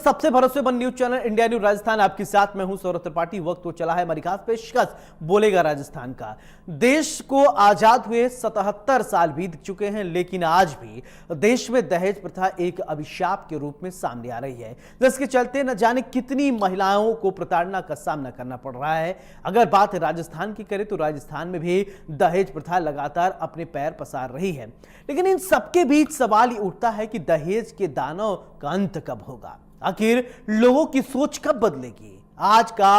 सबसे भरोसेमंद news channel India news Rajasthan आपके साथ मैं हूं सौरभ त्रिपाठी। वक्त तो चला है हमारी खास पेशकश बोलेगा राजस्थान का। देश को आजाद हुए 77 साल बीत चुके हैं, लेकिन आज भी देश में दहेज प्रथा एक अभिशाप के रूप में सामने आ रही है, जिसके चलते न जाने कितनी महिलाओं को प्रताड़ना का सामना करना पड़ रहा है। अगर बात राजस्थान की करें तो राजस्थान में भी दहेज प्रथा लगातार अपने पैर पसार रही है, लेकिन इन सबके बीच सवाल ये उठता है कि दहेज के दानों का अंत कब होगा, आखिर लोगों की सोच कब बदलेगी। आज का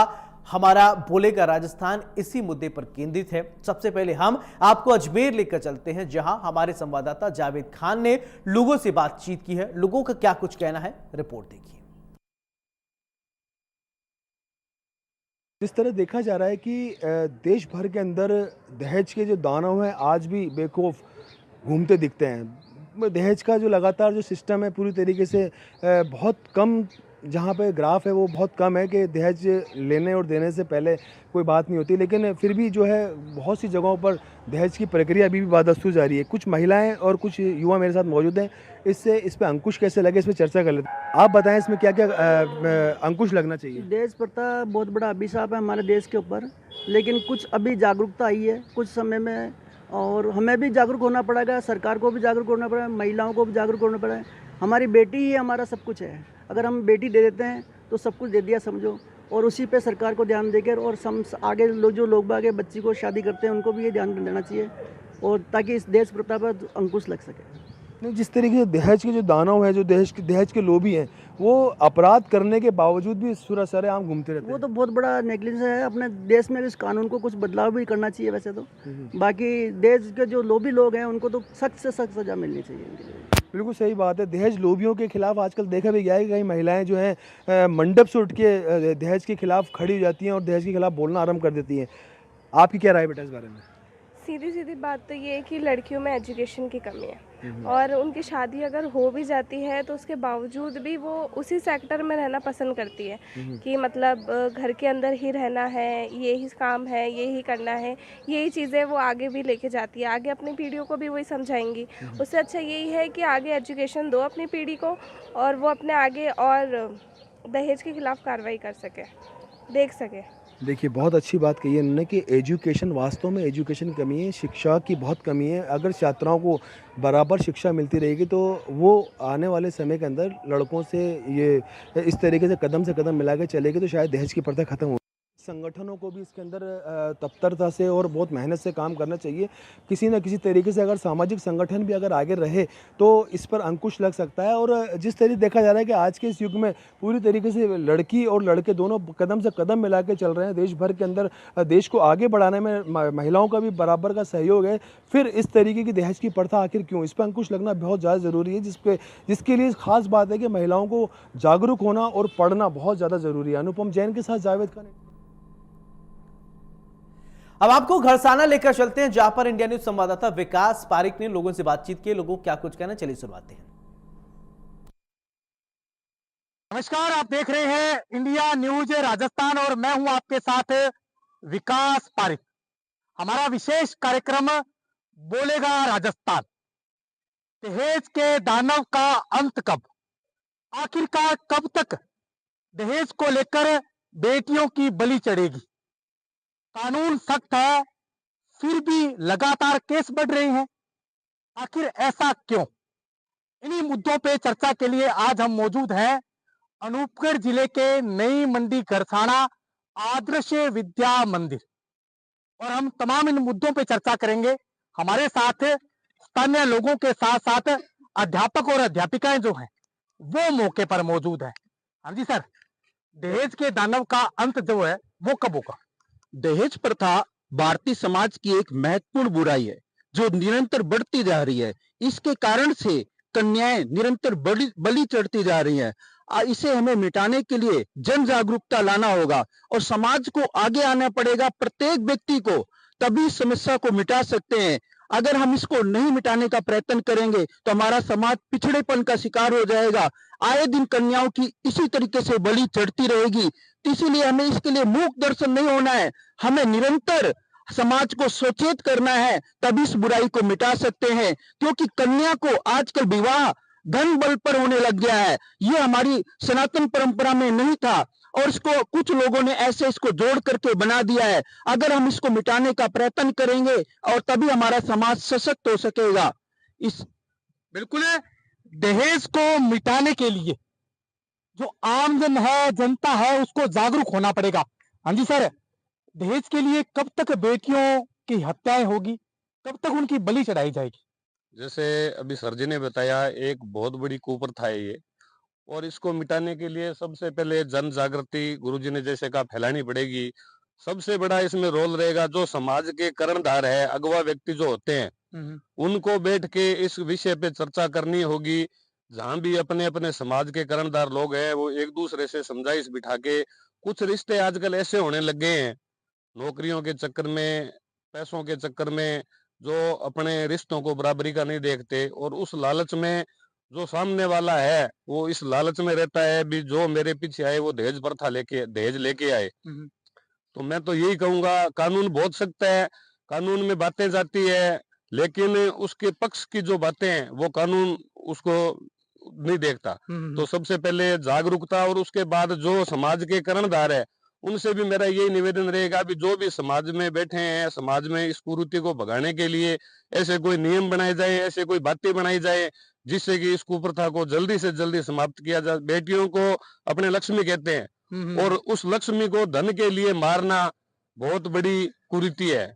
हमारा बोलेगा राजस्थान इसी मुद्दे पर केंद्रित है। सबसे पहले हम आपको अजमेर लेकर चलते हैं, जहां हमारे संवाददाता जावेद खान ने लोगों से बातचीत की है। लोगों का क्या कुछ कहना है, रिपोर्ट देखिए। जिस तरह देखा जा रहा है कि देश भर के अंदर दहेज के जो दानव हैं आज भी बेखौफ घूमते दिखते हैं। दहेज का जो लगातार जो सिस्टम है पूरी तरीके से बहुत कम, जहाँ पे ग्राफ है वो बहुत कम है कि दहेज लेने और देने से पहले कोई बात नहीं होती, लेकिन फिर भी जो है बहुत सी जगहों पर दहेज की प्रक्रिया अभी भी बदस्तूर जारी है। कुछ महिलाएं और कुछ युवा मेरे साथ मौजूद हैं। इस पे अंकुश कैसे लगे, इस पर चर्चा कर लेते हैं। आप बताएं इसमें क्या क्या अंकुश लगना चाहिए। दहेज प्रथा बहुत बड़ा अभिशाप है हमारे देश के ऊपर, लेकिन कुछ अभी जागरूकता आई है कुछ समय में, और हमें भी जागरूक होना पड़ेगा, सरकार को भी जागरूक होना पड़ेगा, महिलाओं को भी जागरूक होना पड़ेगा। हमारी बेटी ही हमारा सब कुछ है। अगर हम बेटी दे देते हैं तो सब कुछ दे दिया समझो, और उसी पे सरकार को ध्यान देकर और आगे जो लोग आगे बच्ची को शादी करते हैं उनको भी ये ध्यान देना चाहिए, और ताकि इस दहेज प्रथा पर अंकुश लग सके। नहीं, जिस तरीके से दहेज के जो दानव हैं, जो दहेज के लोभी हैं, वो अपराध करने के बावजूद भी सरेआम घूमते रहते हैं। वो तो बहुत बड़ा नेगलिजेंस है अपने देश में। इस कानून को कुछ बदलाव भी करना चाहिए वैसे तो। बाकी दहेज के जो लोभी लोग हैं उनको तो सख्त से सख्त सजा मिलनी चाहिए। बिल्कुल सही बात है। दहेज लोभियों के खिलाफ आजकल देखा भी गया है कि कई महिलाएं जो हैं मंडप से उठ के दहेज के खिलाफ खड़ी हो जाती हैं और दहेज के खिलाफ बोलना आरंभ कर देती हैं। आपकी क्या राय है बेटा इस बारे में? सीधी सीधी बात तो ये है कि लड़कियों में एजुकेशन की कमी है, और उनकी शादी अगर हो भी जाती है तो उसके बावजूद भी वो उसी सेक्टर में रहना पसंद करती है कि मतलब घर के अंदर ही रहना है, यही काम है, यही करना है, यही चीज़ें वो आगे भी लेके जाती है। आगे अपनी पीढ़ियों को भी वही समझाएंगी। उससे अच्छा यही है कि आगे एजुकेशन दो अपनी पीढ़ी को, और वो अपने आगे और दहेज के खिलाफ कार्रवाई कर सके, देख सके। देखिए, बहुत अच्छी बात कही है उन्होंने कि एजुकेशन, वास्तव में एजुकेशन की कमी है, शिक्षा की बहुत कमी है। अगर छात्राओं को बराबर शिक्षा मिलती रहेगी तो वो आने वाले समय के अंदर लड़कों से ये इस तरीके से कदम मिला के चलेगी तो शायद दहेज की प्रथा खत्म हो। संगठनों को भी इसके अंदर तत्परता से और बहुत मेहनत से काम करना चाहिए। किसी न किसी तरीके से अगर सामाजिक संगठन भी अगर आगे रहे तो इस पर अंकुश लग सकता है। और जिस तरीके देखा जा रहा है कि आज के इस युग में पूरी तरीके से लड़की और लड़के दोनों कदम से कदम मिला के चल रहे हैं। देश भर के अंदर देश को आगे बढ़ाने में महिलाओं का भी बराबर का सहयोग है। फिर इस तरीके की दहेज की प्रथा आखिर क्यों, इस पर अंकुश लगना बहुत ज़्यादा ज़रूरी है, जिसके लिए खास बात है कि महिलाओं को जागरूक होना और पढ़ना बहुत ज़्यादा ज़रूरी है। अनुपम जैन के साथ जावेद खान। अब आपको घरसाना लेकर चलते हैं, जहां पर इंडिया न्यूज संवाददाता विकास पारिक ने लोगों से बातचीत की। लोगों क्या कुछ कहना, चलिए सुनवाते हैं। नमस्कार, आप देख रहे हैं इंडिया न्यूज राजस्थान और मैं हूं आपके साथ विकास पारिक। हमारा विशेष कार्यक्रम बोलेगा राजस्थान। दहेज के दानव का अंत कब, आखिरकार कब तक दहेज को लेकर बेटियों की बलि चढ़ेगी। कानून सख्त है फिर भी लगातार केस बढ़ रहे हैं, आखिर ऐसा क्यों? इन्हीं मुद्दों पे चर्चा के लिए आज हम मौजूद हैं अनूपगढ़ जिले के नई मंडी घरसाना आदर्श विद्या मंदिर, और हम तमाम इन मुद्दों पे चर्चा करेंगे। हमारे साथ स्थानीय लोगों के साथ साथ अध्यापक और अध्यापिकाएं जो हैं वो मौके पर मौजूद हैं। हाँ जी सर, दहेज के दानव का अंत जो है वो कब होगा? दहेज प्रथा भारतीय समाज की एक महत्वपूर्ण बुराई है जो निरंतर बढ़ती जा रही है। इसके कारण से कन्याएं निरंतर बलि चढ़ती जा रही हैं। इसे हमें मिटाने के लिए जन जागरूकता लाना होगा और समाज को आगे आना पड़ेगा। प्रत्येक व्यक्ति को तभी समस्या को मिटा सकते हैं। अगर हम इसको नहीं मिटाने का प्रयत्न करेंगे तो हमारा समाज पिछड़ेपन का शिकार हो जाएगा। आए दिन कन्याओं की इसी तरीके से बलि चढ़ती रहेगी। तो इसीलिए हमें इसके लिए मूक दर्शन नहीं होना है, हमें निरंतर समाज को सचेत करना है, तभी इस बुराई को मिटा सकते हैं। क्योंकि कन्या को आजकल विवाह धन बल पर होने लग गया है। ये हमारी सनातन परंपरा में नहीं था और इसको कुछ लोगों ने ऐसे इसको जोड़ करके बना दिया है। अगर हम इसको मिटाने का प्रयत्न करेंगे और तभी हमारा समाज सशक्त हो सकेगा। इस बिल्कुल दहेज को मिटाने के लिए जो आमजन है, जनता है, उसको जागरूक होना पड़ेगा। हाँ जी सर, दहेज के लिए कब तक बेटियों की हत्याएं होगी, कब तक उनकी बलि चढ़ाई जाएगी? जैसे अभी सर जी ने बताया, एक बहुत बड़ी कुप्रथा है ये, और इसको मिटाने के लिए सबसे पहले जन जागृति गुरुजी ने जैसे कहा फैलानी पड़ेगी। सबसे बड़ा इसमें रोल रहेगा जो समाज के कर्णधार है, अगवा व्यक्ति जो होते हैं, उनको बैठ के इस विषय पे चर्चा करनी होगी। जहां भी अपने अपने समाज के कर्णधार लोग हैं वो एक दूसरे से समझाइश बिठा के, कुछ रिश्ते आजकल ऐसे होने लग गए हैं नौकरियों के चक्कर में, पैसों के चक्कर में, जो अपने रिश्तों को बराबरी का नहीं देखते, और उस लालच में जो सामने वाला है वो इस लालच में रहता है भी जो मेरे पीछे आए वो दहेज प्रथा दहेज लेके आए। तो मैं तो यही कहूंगा, कानून बहुत सख्त है, कानून में बातें जाती है, लेकिन उसके पक्ष की जो बातें हैं वो कानून उसको नहीं देखता। तो सबसे पहले जागरूकता, और उसके बाद जो समाज के कर्णधार है उनसे भी मेरा यही निवेदन रहेगा भी जो भी समाज में बैठे हैं, समाज में इस कुरीति को भगाने के लिए ऐसे कोई नियम बनाए जाए, ऐसे कोई बातें बनाई जाए जिससे कि इस कुप्रथा को जल्दी से जल्दी समाप्त किया जाए। बेटियों को अपने लक्ष्मी कहते हैं और उस लक्ष्मी को धन के लिए मारना बहुत बड़ी कुरीति है।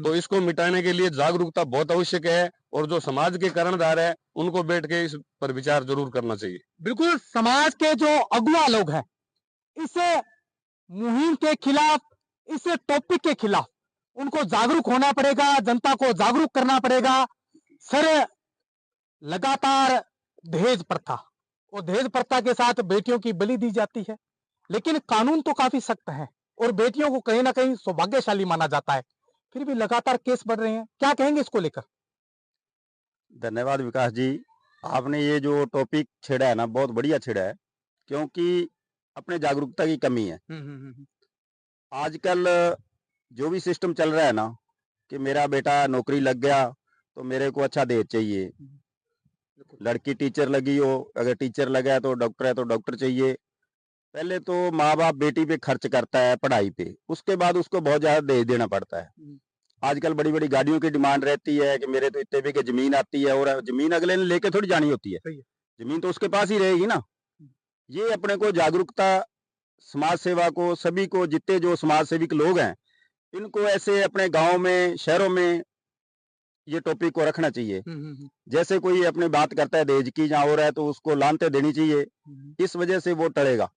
तो इसको मिटाने के लिए जागरूकता बहुत आवश्यक है, और जो समाज के कर्णधार है उनको बैठ के इस पर विचार जरूर करना चाहिए। बिल्कुल, समाज के जो अगुआ लोग हैं, इस मुहिम के खिलाफ, इस टॉपिक के खिलाफ उनको जागरूक होना पड़ेगा, जनता को जागरूक करना पड़ेगा। सर, लगातार दहेज प्रथा और दहेज प्रथा के साथ बेटियों की बलि दी जाती है, लेकिन कानून तो काफी सख्त है और बेटियों को कहीं ना कहीं सौभाग्यशाली माना जाता है, फिर भी लगातार केस बढ़ रहे हैं। क्या कहेंगे इसको लेकर? धन्यवाद विकास जी, आपने ये जो टॉपिक छेड़ा है ना, बहुत बढ़िया छेड़ा है, क्योंकि अपने जागरूकता की कमी है। आजकल जो भी सिस्टम चल रहा है ना कि मेरा बेटा नौकरी लग गया तो मेरे को अच्छा दहेज चाहिए, लड़की टीचर लगी हो, अगर टीचर लगा है तो डॉक्टर है तो डॉक्टर चाहिए। पहले तो माँ बाप बेटी पे खर्च करता है पढ़ाई पे, उसके बाद उसको बहुत ज्यादा दहेज देना पड़ता है। आजकल बड़ी बड़ी गाड़ियों की डिमांड रहती है कि मेरे तो इतने बीघे जमीन आती है, और जमीन अगले ने लेके थोड़ी जानी होती है, जमीन तो उसके पास ही रहेगी ना। ये अपने को जागरूकता, समाज सेवा को, सभी को, जितने जो समाज सेविक लोग हैं इनको ऐसे अपने गांव में, शहरों में ये टॉपिक को रखना चाहिए। जैसे कोई अपनी बात करता है दहेज की जहाँ हो रहा है तो उसको लानते देनी चाहिए, इस वजह से वो टलेगा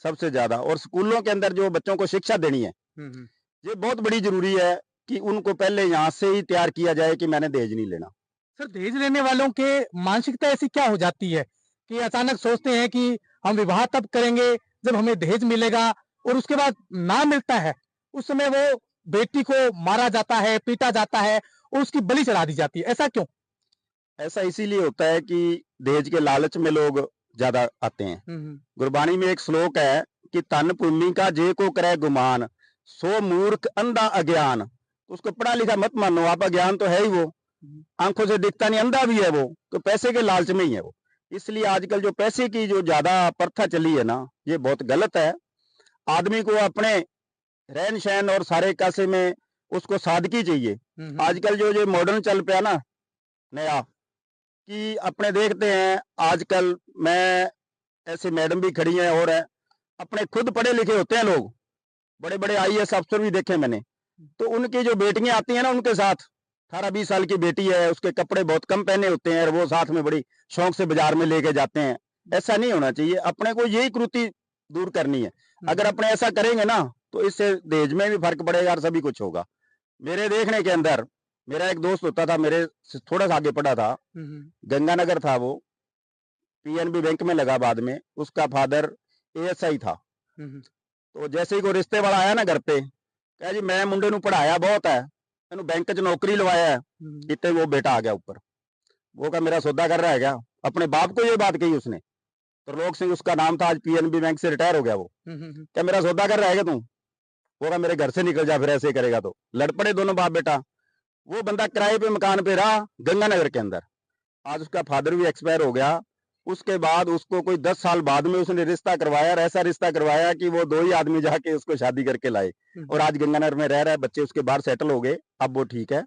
सबसे ज्यादा। और स्कूलों के अंदर जो बच्चों को शिक्षा देनी है ये बहुत बड़ी जरूरी है कि उनको पहले यहाँ से ही तैयार किया जाए कि मैंने दहेज नहीं लेना। सर, दहेज लेने वालों के मानसिकता ऐसी क्या हो जाती है कि अचानक सोचते हैं कि हम विवाह तब करेंगे जब हमें दहेज मिलेगा, और उसके बाद ना मिलता है उस समय वो बेटी को मारा जाता है, पीटा जाता है और उसकी बलि चढ़ा दी जाती है। ऐसा क्यों? ऐसा इसीलिए होता है कि दहेज के लालच में लोग ज्यादा आते हैं। गुरबाणी में एक श्लोक है कि तन भूमि का जे को करे गुमान, सो मूर्ख अंधा अज्ञान। तो उसको पढ़ा लिखा मत मानो, आप अज्ञान तो है ही, वो आंखों से दिखता नहीं, अंधा भी है वो, तो पैसे के लालच में ही है वो। इसलिए आजकल जो पैसे की जो ज्यादा प्रथा चली है ना, ये बहुत गलत है। आदमी को अपने रहन सहन और सारे कासे में उसको सादगी चाहिए। आजकल जो मॉडर्न चल पे ना नया, कि अपने देखते हैं आजकल, मैं ऐसे मैडम भी खड़ी हैं और अपने खुद पढ़े लिखे होते हैं लोग, बड़े बड़े आईएएस अफसर भी देखे मैंने, तो उनकी जो बेटियां आती हैं ना उनके साथ, 18-20 साल की बेटी है, उसके कपड़े बहुत कम पहने होते हैं और वो साथ में बड़ी शौक से बाजार में लेके जाते हैं। ऐसा नहीं होना चाहिए, अपने को यही कुरीति दूर करनी है। अगर अपने ऐसा करेंगे ना तो इससे दहेज में भी फर्क पड़ेगा और सभी कुछ होगा। मेरे देखने के अंदर, मेरा एक दोस्त होता था, मेरे से थोड़ा सा आगे पढ़ा था, गंगानगर था वो, पीएनबी बैंक में लगा बाद में, उसका फादर एएसआई था। तो जैसे ही कोई रिश्ते वाला आया ना घर पे, कहा जी मैं मुंडे नू पढ़ाया बहुत है, मैंने बैंक च नौकरी लवाया है, इतने वो बेटा आ गया ऊपर। वो का मेरा सौदा कर रहा है क्या? अपने बाप को ये बात कही उसने। त्रिलोक सिंह उसका नाम था, आज पीएनबी बैंक से रिटायर हो गया वो। क्या मेरा सौदा कर रहा है क्या तू? वो का मेरे घर से निकल जा, फिर ऐसे करेगा तो। लड़ पड़े दोनों बाप बेटा। वो बंदा किराए पे मकान पे रहा गंगानगर के अंदर। आज उसका फादर भी एक्सपायर हो गया। उसके बाद उसको कोई 10 साल बाद में उसने रिश्ता करवाया और ऐसा रिश्ता करवाया कि वो 2 ही आदमी जाके उसको शादी करके लाए और आज गंगानगर में रह रहा है, बच्चे उसके बाहर सेटल हो गए, अब वो ठीक है।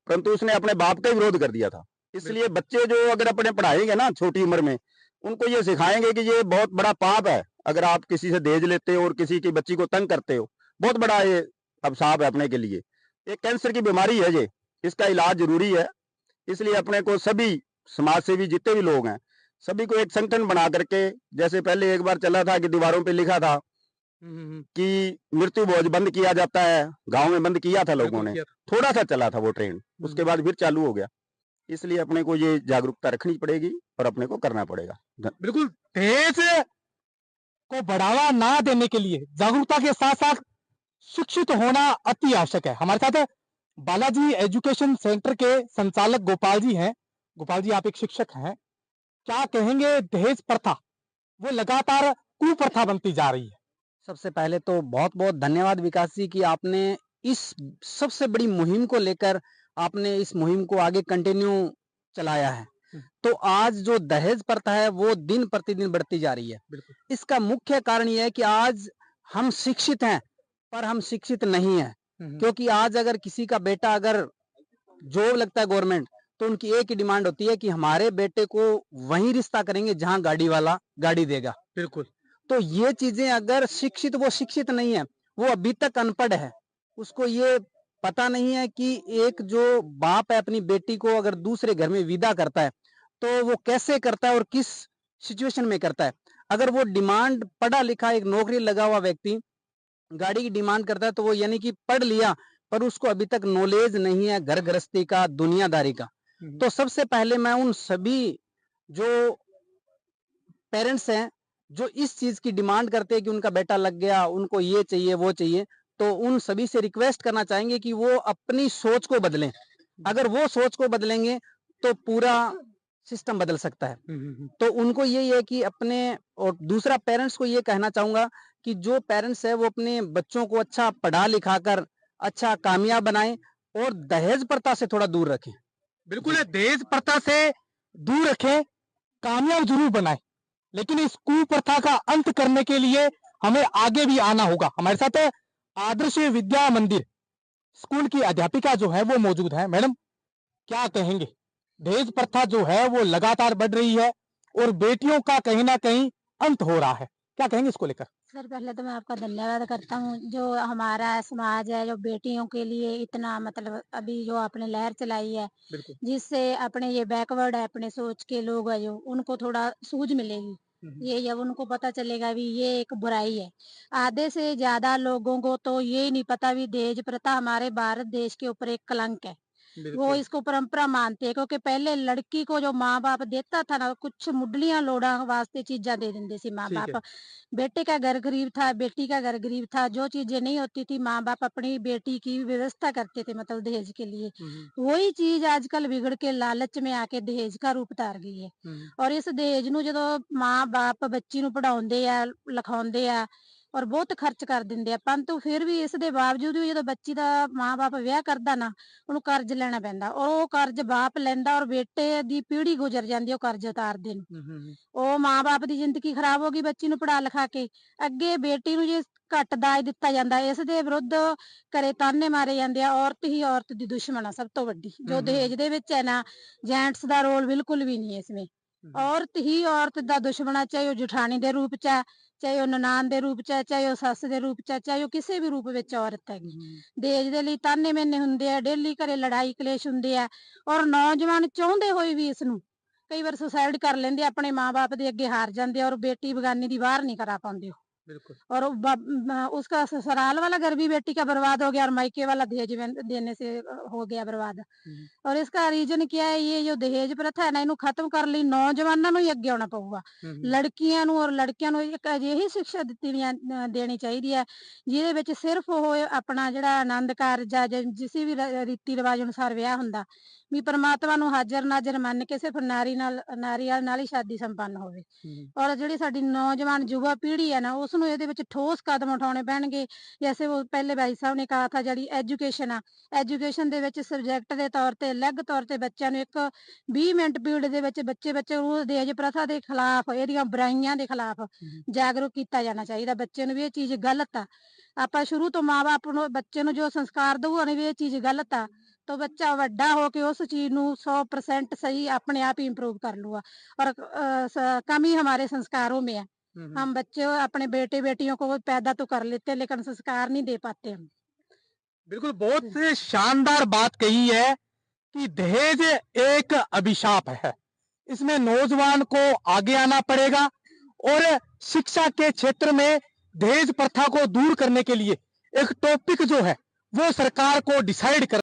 परंतु उसने अपने बाप का ही विरोध कर दिया था। इसलिए बच्चे जो अगर अपने पढ़ाएंगे ना छोटी उम्र में, उनको ये सिखाएंगे कि ये बहुत बड़ा पाप है अगर आप किसी से दहेज लेते हो और किसी की बच्ची को तंग करते हो, बहुत बड़ा ये अभिशाप है अपने के लिए। एक कैंसर की बीमारी है ये, इसका इलाज जरूरी है। इसलिए अपने को सभी समाज सेवी जितने भी लोग हैं, सभी को एक संगठन बना करके, जैसे पहले एक बार चला था कि दीवारों पे लिखा था कि मृत्यु भोज बंद किया जाता है, गांव में बंद किया था लोगों ने, थोड़ा सा चला था वो ट्रेंड, उसके बाद फिर चालू हो गया। इसलिए अपने को ये जागरूकता रखनी पड़ेगी और अपने को करना पड़ेगा। बिल्कुल, दहेज को बढ़ावा ना देने के लिए जागरूकता के साथ साथ शिक्षित होना अति आवश्यक है। हमारे साथ बालाजी एजुकेशन सेंटर के संचालक गोपाल जी हैं। गोपाल जी, आप एक शिक्षक हैं, क्या कहेंगे? दहेज प्रथा वो लगातार कुप्रथा बनती जा रही है। सबसे पहले तो बहुत बहुत धन्यवाद विकास जी कि आपने इस सबसे बड़ी मुहिम को लेकर आपने इस मुहिम को आगे कंटिन्यू चलाया है। तो आज जो दहेज प्रथा है वो दिन प्रतिदिन बढ़ती जा रही है। इसका मुख्य कारण यह है कि आज हम शिक्षित हैं पर हम शिक्षित नहीं हैं। क्योंकि आज अगर किसी का बेटा अगर जॉब लगता है गवर्नमेंट, तो उनकी एक ही डिमांड होती है कि हमारे बेटे को वहीं रिश्ता करेंगे जहां गाड़ी वाला गाड़ी देगा। बिल्कुल। तो ये चीजें अगर शिक्षित, वो शिक्षित नहीं है, वो अभी तक अनपढ़ है, उसको ये पता नहीं है कि एक जो बाप है अपनी बेटी को अगर दूसरे घर में विदा करता है तो वो कैसे करता है और किस सिचुएशन में करता है। अगर वो डिमांड पढ़ा लिखा एक नौकरी लगा हुआ व्यक्ति गाड़ी की डिमांड करता है तो वो यानी कि पढ़ लिया पर उसको अभी तक नॉलेज नहीं है घर गृहस्थी का, दुनियादारी का। तो सबसे पहले मैं उन सभी जो पेरेंट्स हैं जो इस चीज की डिमांड करते हैं कि उनका बेटा लग गया, उनको ये चाहिए वो चाहिए, तो उन सभी से रिक्वेस्ट करना चाहेंगे कि वो अपनी सोच को बदलें। अगर वो सोच को बदलेंगे तो पूरा सिस्टम बदल सकता है। तो उनको यही है कि अपने, और दूसरा पेरेंट्स को ये कहना चाहूंगा कि जो पेरेंट्स है वो अपने बच्चों को अच्छा पढ़ा लिखा कर अच्छा कामयाब बनाएं और दहेज प्रथा से थोड़ा दूर रखें। बिल्कुल है, दहेज प्रथा से दूर रखें, कामयाब जरूर बनाए, लेकिन इस कुप्रथा का अंत करने के लिए हमें आगे भी आना होगा। हमारे साथ आदर्श विद्या मंदिर स्कूल की अध्यापिका जो है वो मौजूद है। मैडम, क्या कहेंगे? दहेज प्रथा जो है वो लगातार बढ़ रही है और बेटियों का कहीं ना कहीं अंत हो रहा है, क्या कहेंगे इसको लेकर? सर, पहले तो मैं आपका धन्यवाद करता हूँ जो हमारा समाज है जो बेटियों के लिए इतना मतलब अभी जो आपने लहर चलाई है, जिससे अपने ये बैकवर्ड है अपने सोच के लोग है जो उनको थोड़ा सूझ मिलेगी। ये जब उनको पता चलेगा भी ये एक बुराई है। आधे से ज्यादा लोगों को तो ये नहीं पता भी दहेज प्रथा हमारे भारत देश के ऊपर एक कलंक है। वो इसको परंपरा मानते हैं क्योंकि पहले लड़की को जो माँ बाप देता था ना, कुछ मुडलियां लोड़ा वास्ते चीजा दे देंगे सी माँ बाप। बेटे का घर गरीब था, बेटी का घर गरीब था, जो चीजें नहीं होती थी माँ बाप अपनी बेटी की व्यवस्था करते थे मतलब दहेज के लिए। वही चीज आजकल बिगड़ के लालच में आके दहेज का रूप धार गई है। और इस दहेज ਨੂੰ ਜਦੋਂ ਮਾਂ ਬਾਪ ਬੱਚੀ ਨੂੰ ਪੜਾਉਂਦੇ ਆ ਲਿਖਾਉਂਦੇ ਆ ਔਰ ਬਹੁਤ ਖਰਚ ਕਰ ਦਿੰਦੇ ਆ, ਪਰੰਤੂ ਫਿਰ ਵੀ ਇਸ ਦੇ ਬਾਵਜੂਦ ਵੀ ਜਦੋਂ ਬੱਚੀ ਦਾ ਮਾਂ-ਬਾਪ ਵਿਆਹ ਕਰਦਾ ਨਾ, ਉਹਨੂੰ ਕਰਜ਼ ਲੈਣਾ ਪੈਂਦਾ ਔਰ ਉਹ ਕਰਜ਼ ਬਾਪ ਲੈਂਦਾ ਔਰ ਬੇਟੇ ਦੀ ਪੀੜ੍ਹੀ ਗੁਜ਼ਰ ਜਾਂਦੀ ਉਹ ਕਰਜ਼ ਉਤਾਰਦੇ ਨੂੰ। ਉਹ ਮਾਂ-ਬਾਪ ਦੀ ਜ਼ਿੰਦਗੀ ਖਰਾਬ ਹੋ ਗਈ ਬੱਚੀ ਨੂੰ ਪੜ੍ਹਾ ਲਿਖਾ ਕੇ। ਅੱਗੇ ਬੇਟੀ ਨੂੰ ਜੇ ਘੱਟ ਦਾਜ ਦਿੱਤਾ ਜਾਂਦਾ, ਇਸ ਦੇ ਵਿਰੁੱਧ ਘਰੇ ਤਾਨੇ ਮਾਰੇ ਜਾਂਦੇ ਆ। ਔਰਤ ਹੀ ਔਰਤ ਦੀ ਦੁਸ਼ਮਣ ਆ ਸਭ ਤੋਂ ਵੱਡੀ। ਜੋ ਦਹੇਜ ਦੇ ਵਿੱਚ ਹੈ ਨਾ, ਜੈਂਟਸ ਦਾ ਰੋਲ ਬਿਲकुल भी नहीं है इसमें। औरत ही औरत दा दुश्मन है, चाहे वो जुठानी दे रूप च है, चाहे वो ननान दे रूप च है, चाहे वो सस दे रूप च है, चाहे वो किसी भी रूप विच औरत हैगी। दहेज दे लई ताने मेने हुंदे आ, डेली घरे लड़ाई कलेश हुंदे आ और नौजवान चाहुंदे होए भी इसनूं कई बार सुसाइड कर लेंदे, अपने माँ बाप दे अगे हार जांदे और बेटी बगानी दी बाहर नहीं करा पाउंदे। और उसका ससुराल वाला घर भी बेटी का बर्बाद हो गया और मायके वाला दहेज देने से हो गया बर्बाद। और इसका रीजन क्या है? ये जो दहेज प्रथा है ना, इन्हू खत्म कर ਲਈ ਨੌਜਵਾਨਾਂ ਨੂੰ ਹੀ ਅੱਗੇ ਆਉਣਾ ਪਊਗਾ। ਲੜਕੀਆਂ ਨੂੰ ਔਰ ਲੜਕਿਆਂ ਨੂੰ ਇੱਕ ਅਜਿਹੀ ਸਿੱਖਿਆ ਦੇਣੀ ਚਾਹੀਦੀ ਹੈ ਜਿਹਦੇ ਵਿੱਚ ਸਿਰਫ ਉਹ ਆਪਣਾ ਜਿਹੜਾ ਆਨੰਦ ਕਾਰਜ ਜਾਂ ਜਿਸ ਵੀ ਰੀਤੀ ਰਿਵਾਜ ਅਨੁਸਾਰ ਵਿਆਹ ਹੁੰਦਾ ਵੀ ਪਰਮਾਤਮਾ ਨੂੰ ਹਾਜ਼ਰ ਨਾਜ਼ਰ ਮੰਨ ਕੇ ਸਿਰਫ ਨਾਰੀ ਨਾਲ ਹੀ ਸ਼ਾਦੀ ਸੰਪੰਨ ਹੋਵੇ। ਔਰ ਜਿਹੜੀ ਸਾਡੀ ਨੌਜਵਾਨ युवा पीढ़ी है ना उसਨੂੰ ਇਹਦੇ ਵਿੱਚ ਠੋਸ ਕਦਮ ਉਠਾਉਣੇ ਪੈਣਗੇ। जैसे वो पहले भाई साहब ने कहा था ਜਿਹੜੀ ਐਜੂਕੇਸ਼ਨ ਆ ਐਜੂਕੇਸ਼ਨ ਦੇ ਵਿੱਚ ਸਬਜੈਕਟ ਦੇ ਤੌਰ ਤੇ ਅਲੱਗ ਤੌਰ ਤੇ ਬੱਚਿਆਂ ਨੂੰ ਇੱਕ 20 ਮਿੰਟ ਪੀਰੀਅਡ ਦੇ ਵਿੱਚ ਬੱਚੇ ਨੂੰ ਦਹੇਜ ਪ੍ਰਥਾ ਦੇ ਖਿਲਾਫ ਇਹਦੀਆਂ ਬੁਰਾਈਆਂ ਦੇ ਖਿਲਾਫ ਜਾਗਰੂਕ ਕੀਤਾ ਜਾਣਾ ਚਾਹੀਦਾ। ਬੱਚੇ ਨੂੰ ਵੀ ਇਹ ਚੀਜ਼ ਗਲਤ ਆ। ਆਪਾਂ ਸ਼ੁਰੂ ਤੋਂ ਮਾਂ-ਬਾਪ ਨੂੰ ਬੱਚੇ ਨੂੰ ਜੋ ਸੰਸਕਾਰ ਦਊਗਾ ਵੀ ਇਹ ਚੀਜ਼ ਗਲਤ ਆ तो बच्चा ਵੱਡਾ ਹੋ ਕੇ उस चीज ਨੂੰ 100% सही अपने आप ही इम्प्रूव कर लूगा। और कमी हमारे संस्कारों में है। हम बच्चे अपने बेटे बेटियों को पैदा तो कर लेते हैं लेकिन संस्कार नहीं दे पाते हम। बिल्कुल, बहुत शानदार बात कही है कि दहेज एक अभिशाप है। इसमें नौजवान को आगे आना पड़ेगा और शिक्षा के क्षेत्र में दहेज प्रथा को दूर करने के लिए एक टॉपिक जो है वो सरकार को डिसाइड कर